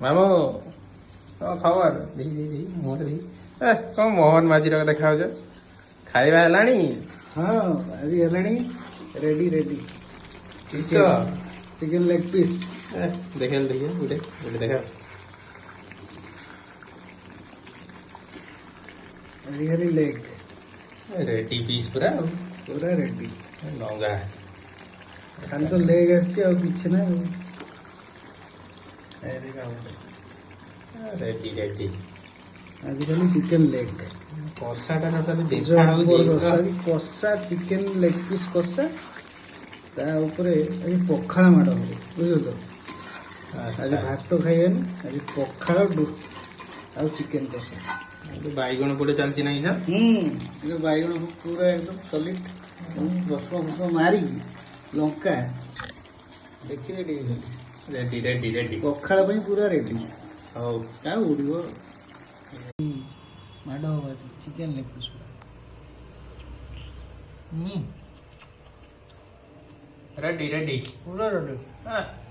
ମାମୁଁ କଣ ଖବର? ଦେଖି ଦେଖି ଦେଖି ମୁହଁରେ ଦେଖି କଣ ମୋହନ ମାଝିର ଦେଖାଯାଉଛ? ଖାଇବା ହେଲାଣି? ହଁ ଆଜି ହେଲାଣି ରେଡି ରେଡି କିସ? ଚିକେନ ଲେଗ ପିସ୍ ଦେଖେଇଲ ଦେଖିଆ ଗୋଟେ ଗୋଟେ ଦେଖା। ଆଜି ଖାଲି ଲେଗ ରେଡି ପିସ୍ ପୁରା ଆଉ ପୁରା ରେଡି। ଲଙ୍ଗା ଖାଲି ତ ଲେଗ ଆସିଛି ଆଉ କିଛି ନାହିଁ। Ready ready. ଆଜି ଖାଲି ଚିକେନ ଲେଗ କଷାଟା ଟୋଟାଲି ଦେଖା ହଉଛି। କଷା ଚିକେନ ଲେଗ ପିସ୍ କଷା ତା ଉପରେ ଆଜି ପଖାଳ ମାଡ଼ ହବ ବୁଝିଲ ତ। ଆଜି ଭାତ ଖାଇବାନି, ଆଜି ପଖାଳ ଆଉ ଚିକେନ କଷା। ବାଇଗଣ ପୋଡେ ଚାଲିଛି ନାହିଁ ସାର୍? ଟିକେ ବାଇଗଣ ପୁରା ଏକଦମ ସଲିଡ ରସୁଣ ଫସୁଣ ମାରିକି ଲଙ୍କା ଦେଖିଦେ ଟିକେ ରେଡି ରେଡି ରେଡି। ପଖାଳ ପାଇଁ ପୁରା ରେଡି। ହଉ ଆଉ ଉଡ଼ିବ ମାଡ଼ ହବ ଆଜି ଚିକେନ ଲେଗ ପିସ୍ ପୁରା। ରେଡି ରେଡି ପୁରା ରେଡି।